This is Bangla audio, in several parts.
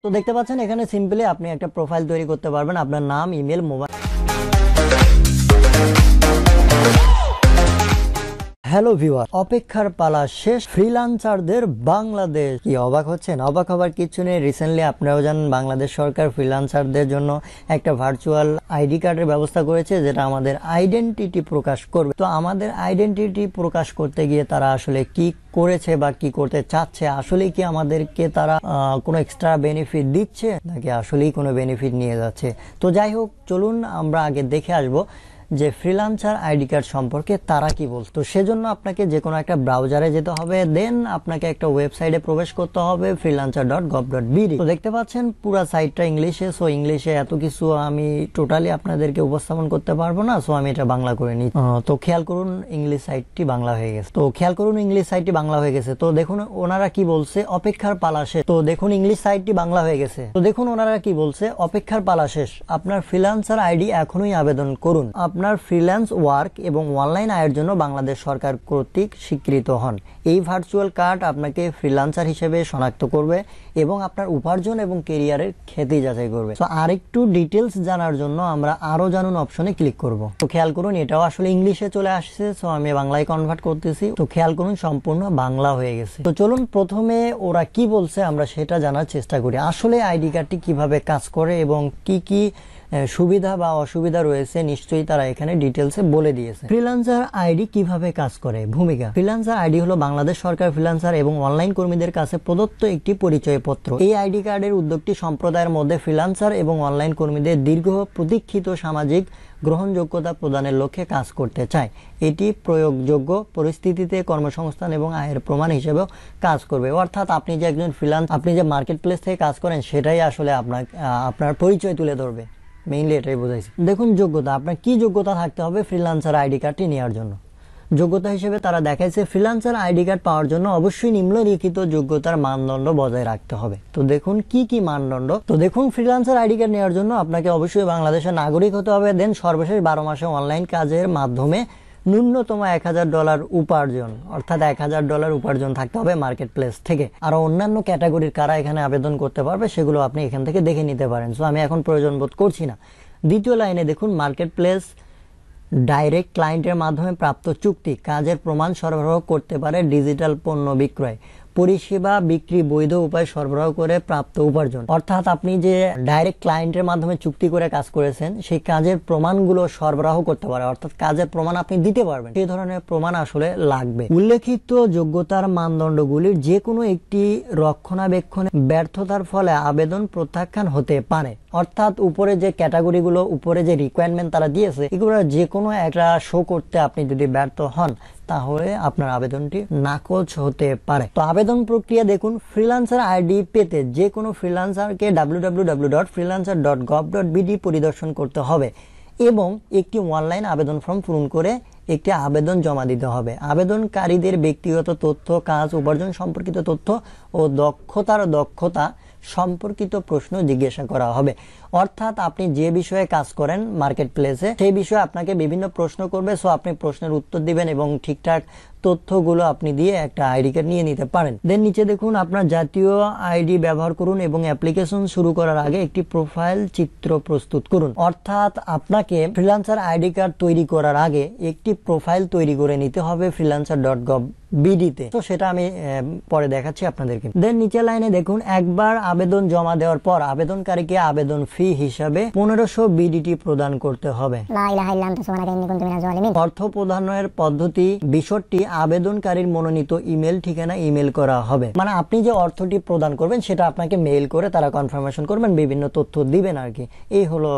তো দেখতে পাচ্ছেন এখানে সিম্পলি আপনি একটা প্রোফাইল তৈরি করতে পারবেন, আপনার নাম, ইমেল, মোবাইল। হ্যালো ভিউয়ার, অপেক্ষার পালা শেষ। ফ্রিল্যান্সারদের বাংলাদেশ। কি অবাক হচ্ছেন? অবাক হবার কিছু নেই। রিসেন্টলি আপনারাও জানেন বাংলাদেশ সরকার ফ্রিল্যান্সারদের জন্য একটা ভার্চুয়াল আইডি কার্ডের ব্যবস্থা করেছে, যেটা আমাদের আইডেন্টিটি প্রকাশ করবে। তো আমাদের আইডেন্টিটি প্রকাশ করতে গিয়ে তারা আসলে কি করেছে বা কি করতে চাচ্ছে, আসলে কি আমাদেরকে তারা কোনো এক্সট্রা বেনিফিট দিচ্ছে নাকি আসলেই কোনো বেনিফিট নিয়ে যাচ্ছে। তো যাই হোক, চলুন আমরা আগে দেখে আসবো যে ফ্রিল্যান্সার আইডি কার্ড সম্পর্কে তারা কি বলতো। তো সেজন্য আপনাকে যে কোনো একটা ব্রাউজারে যেতে হবে, দেন আপনাকে একটা ওয়েবসাইটে প্রবেশ করতে হবে, freelancer.gov.bd। তো দেখতে পাচ্ছেন পুরো সাইটটা ইংলিশে। সো ইংলিশে এত কিছু আমি টোটালি আপনাদেরকে উপস্থাপন করতে পারবো না, সো আমি এটা বাংলা করে নিই। তো খেয়াল করুন ইংলিশ সাইটটি বাংলা হয়ে গেছে। তো দেখুন ওনারা কি বলছে, অপেক্ষার পালা শেষ। তো দেখুন ইংলিশ সাইটটি বাংলা হয়ে গেছে। তো দেখুন ওনারা কি বলছে, অপেক্ষার পালা শেষ, আপনার ফ্রিল্যান্সার আইডি এখনই আবেদন করুন। আপনার ফ্রিল্যান্স ওয়ার্ক এবং অনলাইন আয়ের জন্য বাংলাদেশ সরকার কর্তৃক স্বীকৃত হন। এই ভার্চুয়াল কার্ড আপনাকে ফ্রিল্যান্সার হিসেবে শনাক্ত করবে এবং আপনার উপার্জন এবং কেরিয়ারের খ্যাতি যাচাই করবে। তো আরেকটু ডিটেলস জানার জন্য আমরা আরো জানুন অপশনে ক্লিক করব। তো খেয়াল করুন এটাও আসলে ইংলিশে চলে আসছে, সো আমি বাংলায় কনভার্ট করতেছি। তো খেয়াল করুন সম্পূর্ণ বাংলা হয়ে গেছে। তো চলুন প্রথমে ওরা কি বলছে আমরা সেটা জানার চেষ্টা করি। আসলে আইডি কার্ডটি কিভাবে কাজ করে এবং কি কি সুবিধা বা অসুবিধা রয়েছে নিশ্চয়ই তারা এখানে ডিটেলসে বলে দিয়েছে। ফ্রিল্যান্সার আইডি কিভাবে কাজ করে। ভূমিকা। ফ্রিল্যান্সার আইডি হলো বাংলাদেশ সরকার ফ্রিল্যান্সার এবং অনলাইন কর্মীদের কাছে প্রদত্ত একটি পরিচয়পত্র। এই আইডি কার্ডের উদ্যোগটি সম্প্রদায়ের মধ্যে ফ্রিল্যান্সার এবং অনলাইন কর্মীদের দীর্ঘ প্রতীক্ষিত সামাজিক গ্রহণযোগ্যতা প্রদানের লক্ষ্যে কাজ করতে চায়। এটি প্রয়োগযোগ্য পরিস্থিতিতে কর্মসংস্থান এবং আয়ের প্রমাণ হিসেবেও কাজ করবে। অর্থাৎ আপনি যে একজন ফ্রিল্যান্স, আপনি যে মার্কেট প্লেস থেকে কাজ করেন, সেটাই আসলে আপনার পরিচয় তুলে ধরবে। মেইনলি এটাই বোঝাইছে। দেখুন যোগ্যতা, আপনার কি যোগ্যতা থাকতে হবে ফ্রিল্যান্সার আইডি কার্ডটি নেওয়ার জন্য। যোগ্যতা হিসেবে তারা দেখাইছে ফ্রিল্যান্সার আইডি কার্ড পাওয়ার জন্য অবশ্যই নিম্নলিখিত যোগ্যতার মানদণ্ড বজায় রাখতে হবে। তো দেখুন কি কি মানদণ্ড। তো দেখুন ফ্রিল্যান্সার আইডি কার্ড নেওয়ার জন্য আপনাকে অবশ্যই বাংলাদেশের নাগরিক হতে হবে। দেন সর্বশেষ 12 মাসে অনলাইন কাজের মাধ্যমে ন্যূনতম $1000 উপার্জন, অর্থাৎ $1000 উপার্জন থাকতে হবে মার্কেট প্লেস থেকে। আর অন্যান্য ক্যাটাগরির কারা এখানে আবেদন করতে পারবে সেগুলো আপনি এখান থেকে দেখে নিতে পারেন। সো আমি এখন প্রয়োজন বোধ করছি না। দ্বিতীয় লাইনে দেখুন মার্কেট প্লেস ডাইরেক্ট ক্লায়েন্টের মাধ্যমে প্রাপ্ত চুক্তি, কাজের প্রমাণ সরবরাহ করতে পারে ডিজিটাল পণ্য বিক্রয়, পরিষেবা বিক্রি, বৈধ উপায় সরবরাহ করে প্রাপ্ত উপার্জন। অর্থাৎ আপনি যে ডাইরেক্ট ক্লায়েন্টের মাধ্যমে চুক্তি করে কাজ করেছেন সেই কাজের প্রমাণগুলো সরবরাহ করতে পারে, অর্থাৎ কাজের প্রমাণ আপনি দিতে পারবেন। সেই ধরনের প্রমাণ আসলে লাগবে। উল্লেখিত যোগ্যতার মানদণ্ডগুলির যে কোনো একটি রক্ষণাবেক্ষণে ব্যর্থতার ফলে আবেদন প্রত্যাখ্যান হতে পারে। অর্থাৎ উপরে যে ক্যাটাগরিগুলো, উপরে যে রিকোয়ারমেন্ট তারা দিয়েছে, এগুলো যে কোনো একটা শো করতে আপনি যদি ব্যর্থ হন তাহলে আপনার আবেদনটি নাকচ হতে পারে। তো আবেদন প্রক্রিয়া দেখুন। ফ্রিল্যান্সার আইডি পেতে যে কোনো ফ্রিল্যান্সারকে www.freelancer.gov.bd পরিদর্শন করতে হবে এবং একটি অনলাইন আবেদন ফর্ম পূরণ করে একটি আবেদন জমা দিতে হবে। আবেদনকারীদের ব্যক্তিগত তথ্য, কাজ, উপার্জন সম্পর্কিত তথ্য ও দক্ষতা সম্পর্কিত প্রশ্ন জিজ্ঞাসা করা হবে। অর্থাৎ আপনি যে বিষয়ে কাজ করেন মার্কেট প্লেসে সেই বিষয়ে আপনাকে বিভিন্ন প্রশ্ন করবে। সো আপনি প্রশ্নের উত্তর দিবেন এবং ঠিকঠাক তথ্যগুলো আপনি দিয়ে একটা আইডি কার্ড নিয়ে নিতে পারেন। দেন নিচে দেখুন আপনার জাতীয় আইডি ব্যবহার করুন এবং অ্যাপ্লিকেশন শুরু করার আগে একটি প্রোফাইল চিত্র প্রস্তুত করুন। অর্থাৎ আপনাকে ফ্রিল্যান্সার আইডি কার্ড তৈরি করার আগে একটি প্রোফাইল তৈরি করে নিতে হবে freelancer.gov.bd তে। তো সেটা আমি পরে দেখাচ্ছি আপনাদেরকে। দেন নিচের লাইনে দেখুন একবার আবেদন জমা দেওয়ার পর আবেদনকারীকে আবেদন ফি হিসাবে 1500 BDT প্রদান করতে হবে। অর্থ প্রদানের পদ্ধতি বিষয়টি আবেদনকারীর মনোনীত ইমেল ঠিকানা ইমেল করা হবে। মানে আপনি যে অর্থটি প্রদান করবেন সেটা আপনাকে মেইল করে তারা কনফার্মেশন করবেন, বিভিন্ন তথ্য দিবেন আর কি। এই হলো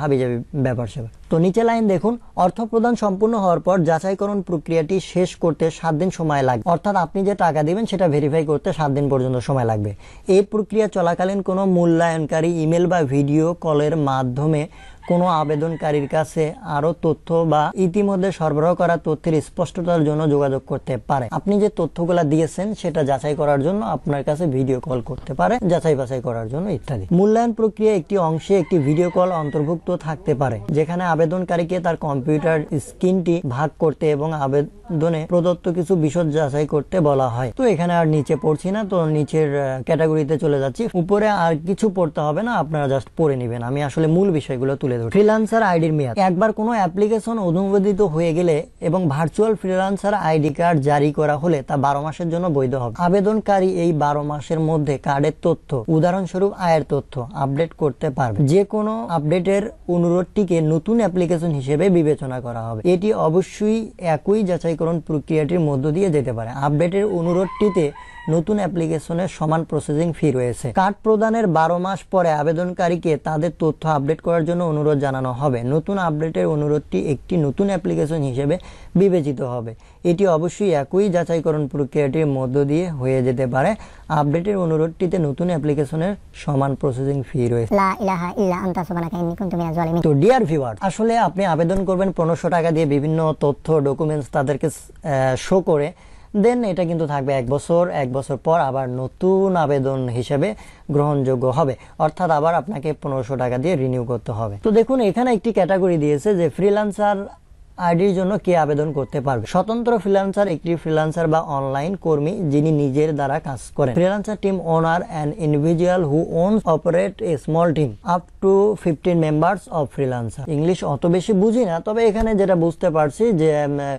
হাবিজাবি ব্যাপার সেবা। তো নিচে লাইন দেখুন অর্থ প্রদান সম্পূর্ণ হওয়ার পর যাচাইকরণ প্রক্রিয়াটি শেষ করতে 7 দিন সময় লাগবে। অর্থাৎ আপনি যে টাকা দিবেন সেটা ভেরিফাই করতে 7 দিন পর্যন্ত সময় লাগবে। এই প্রক্রিয়া চলাকালীন কোনো মূল্যায়নকারী ইমেল বা ভিডিও কলের মাধ্যমে কোনো আবেদনকারীর কাছে আরো তথ্য বা ইতিমধ্যে সরবরাহ করা তথ্যের স্পষ্টতার জন্য যোগাযোগ করতে পারে। আপনি যে তথ্যগুলা দিয়েছেন সেটা যাচাই করার জন্য আপনার কাছে ভিডিও কল করতে পারে, যাচাই বাছাই করার জন্য ইত্যাদি। মূল্যায়ন প্রক্রিয়া একটি অংশে একটি ভিডিও কল অন্তর্ভুক্ত থাকতে পারে, যেখানে আবেদনকারীকে তার কম্পিউটার স্ক্রিনটি ভাগ করতে এবং আবেদনে প্রদত্ত কিছু বিশদ যাচাই করতে বলা হয়। তো এখানে আর নিচে পড়ছি না, তো নিচের ক্যাটাগরিতে চলে যাচ্ছি। উপরে আর কিছু পড়তে হবে না, আপনারা জাস্ট পড়ে নেবেন। আমি আসলে মূল বিষয়গুলো তুলে ধরি। ফ্রিল্যান্সার আইডির মেয়াদ। একবার কোনো অ্যাপ্লিকেশন অনুমোদিত হয়ে গেলে এবং ভার্চুয়াল ফ্রিল্যান্সার আইডি কার্ড জারি করা হলে তা 12 মাসের জন্য বৈধ হবে। আবেদনকারী এই 12 মাসের মধ্যে কার্ডের তথ্য, উদাহরণস্বরূপ আয়ের তথ্য আপডেট করতে পারবে। যে কোনো আপডেটের অনুরোধটিকে নতুন অ্যাপ্লিকেশন হিসেবে বিবেচনা করা হবে। এটি অবশ্যই একই যাচাইকরণ প্রক্রিয়াটির মধ্য দিয়ে যেতে পারে। আপডেটের অনুরোধটিতে নতুন অ্যাপ্লিকেশনের সমান প্রসেসিং ফি রয়েছে। কার্ড প্রদানের 12 মাস পরে আবেদনকারীকে তাদের তথ্য আপডেট করার জন্য অনুরোধ জানানো হবে। নতুন আপডেটের অনুরোধটি একটি নতুন অ্যাপ্লিকেশন হিসেবে বিবেচিত হবে। এটি অবশ্যই একই যাচাইকরণ প্রক্রিয়াটির মধ্য দিয়ে হয়ে যেতে পারে। আপডেটের অনুরোধটিতে নতুন অ্যাপ্লিকেশনের সমান প্রসেসিং ফি রয়েছে। লা ইলাহা ইল্লা আনতা সুবহানাকা ইন্নী কুনতু মিনাজ জালিমিন। তো ডিয়ার ভিউয়ার, আসলে আপনি আবেদন করবেন 1500 টাকা দিয়ে, বিভিন্ন তথ্য ডকুমেন্টস তাদেরকে শো করে, দেন এটা কিন্তু থাকবে 1 বছর। 1 বছর পর আবার নতুন আবেদন হিসেবে গ্রহণযোগ্য হবে, অর্থাৎ আবার আপনাকে 1500 টাকা দিয়ে রিনিউ করতে হবে। তো দেখুন এখানে একটি ক্যাটাগরি দিয়েছে যে ফ্রিল্যান্সার আইডির জন্য কে আবেদন করতে পারবে। স্বতন্ত্র ফ্রিল্যান্সার একটি ফ্রিল্যান্সার বা অনলাইন কর্মী যিনি নিজের দ্বারা কাজ করেন। Freelancer team owner an individual who ওনস operate a small team up to 15 members of freelancer. English অত বেশি বুঝি না, তবে এখানে যেটা বুঝতে পারছি যে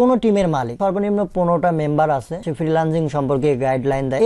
কোন টিমের মালিক সর্বনিম্ন 15টা মেম্বার আছে, সে ফ্রিল্যান্সিং সম্পর্কে গাইডলাইন দেয়,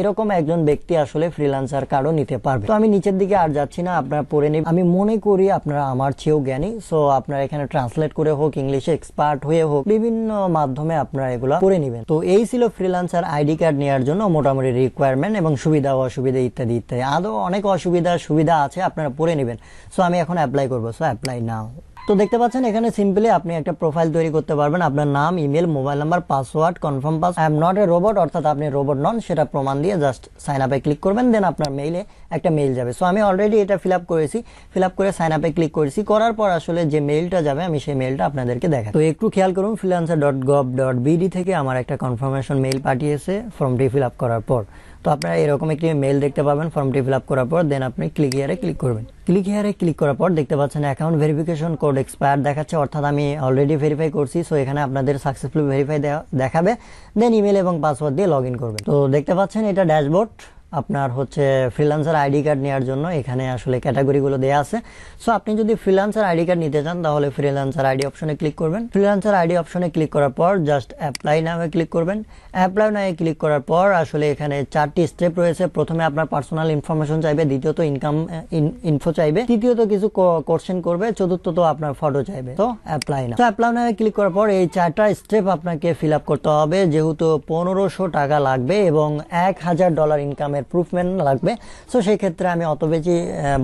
এরকম একজন ব্যক্তি আসলে ফ্রিল্যান্সার কার্ডও নিতে পারবে। তো আমি নিচের দিকে আর যাচ্ছি না, আপনারা পড়ে নেবেন। আমি মনে করি আপনারা আমার চেয়েও জ্ঞানী, সো আপনারা এখানে ট্রান্সলেট করে হোক, ইংলিশে এক্সপার্ট হয়ে হোক, বিভিন্ন মাধ্যমে আপনারা এগুলো করে নেবেন। তো এই ছিল ফ্রিল্যান্সার আইডি কার্ড নেওয়ার জন্য মোটামুটি রিকোয়ারমেন্ট এবং সুবিধা অসুবিধা ইত্যাদি ইত্যাদি। আদৌ অনেক সুবিধা আছে, আপনারা পড়ে নেবেন। সো আমি এখন অ্যাপ্লাই করবো। সো অ্যাপ্লাই নাও। তো দেখতে পাচ্ছেন এখানে সিম্পলি আপনি একটা প্রোফাইল তৈরি করতে পারবেন। আপনার নাম, email, mobile number, password, confirm pass, I am not a robot, অর্থাৎ আপনি রোবট নন, সেটা প্রমাণ দিয়ে জাস্ট সাইন আপে ক্লিক করবেন। দেন আপনার মেইলে একটা মেইল যাবে। সো আমি অলরেডি এটা ফিল আপ করেছি, ফিল আপ করে সাইন আপে ক্লিক করেছি। করার পর আসলে যে মেইলটা যাবে আমি সেই মেইলটা আপনাদেরকে দেখাই। তো একটু খেয়াল করুন, freelancer.gov.bd থেকে আমার একটা কনফার্মেশন মেইল পাঠিয়েছে ফর্মটি ফিল আপ করার পর। তো আপনারা এরকম একটি মেইল দেখতে পাবেন ফর্মটি ফিল আপ করার পর। দেন আপনি ক্লিক হিয়ারে ক্লিক করবেন। ক্লিক হিয়ারে ক্লিক করার পর দেখতে পাচ্ছেন অ্যাকাউন্ট ভেরিফিকেশন কোড এক্সপায়ার দেখাচ্ছে, অর্থাৎ আমি অলরেডি ভেরিফাই করছি। সো এখানে আপনাদের সাকসেসফুল ভেরিফাই দেখাবে। দেন ইমেল এবং পাসওয়ার্ড দিয়ে লগ ইন করবেন। তো দেখতে পাচ্ছেন এটা ড্যাশবোর্ড আপনার হচ্ছে ফ্রিল্যান্সার আইডি কার্ড নেওয়ার জন্য। এখানে আসলে ক্যাটাগরিগুলো দেওয়া আছে। সো আপনি যদি ফ্রিল্যান্সার আইডি কার্ড নিতে চান তাহলে ফ্রিল্যান্সার আইডি অপশনে ক্লিক করবেন। ফ্রিল্যান্সার আইডি অপশনে ক্লিক করার পর জাস্ট অ্যাপ্লাই নাও ক্লিক করবেন। অ্যাপ্লাই নাও ক্লিক করার পর আসলে এখানে 4টি স্টেপ রয়েছে। প্রথমে আপনার পার্সোনাল ইনফরমেশন চাইবে, দ্বিতীয়ত ইনকাম ইনফো চাইবে, তৃতীয়ত কিছু কোশ্চেন করবে, চতুর্থত আপনার ফটো চাইবে। তো অ্যাপ্লাই নাও। তো অ্যাপ্লাই নাও ক্লিক করার পর এই 4টা স্টেপ আপনাকে ফিল আপ করতে হবে। যেহেতু 1500 টাকা লাগবে এবং $1000 ইনকামের প্রুফমেন্ট লাগবে। সো সেই ক্ষেত্রে আমি অত বেশি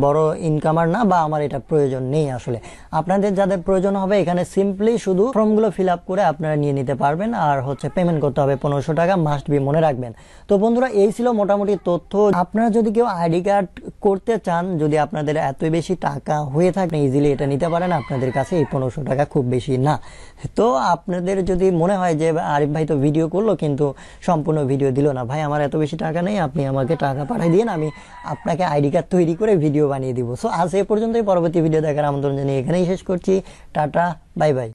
বড় ইনকামার না, বা আমার এটা প্রয়োজন নেই। আসলে আপনাদের যাদের প্রয়োজন হবে এখানে সিম্পলি শুধু ফর্মগুলো ফিল আপ করে আপনারা নিয়ে নিতে পারবেন। আর হচ্ছে পেমেন্ট করতে হবে 1500 টাকা, মাস্ট বি, মনে রাখবেন। তো বন্ধুরা এই ছিল মোটামুটি তথ্য। আপনারা যদি কেউ আইডি কার্ড করতে চান, যদি আপনাদের এত বেশি টাকা হয়ে থাকে, ইজিলি এটা নিতে পারেন। আপনাদের কাছে এই 1500 টাকা খুব বেশি না। তো আপনাদের যদি মনে হয় যে আরিফ ভাই তো ভিডিও করলো কিন্তু সম্পূর্ণ ভিডিও দিল না, ভাই আমার এত বেশি টাকা নেই, আপনি আমাকে টাকা পাঠিয়ে দিন, আমি আপনাকে আইডি কার্ড তৈরি করে ভিডিও বানিয়ে দিব। সো আজ এ পর্যন্তই। পরবর্তী ভিডিও দেখার আমন্ত্রণ জানিয়ে এখানেই শেষ করছি। Tata, bye bye.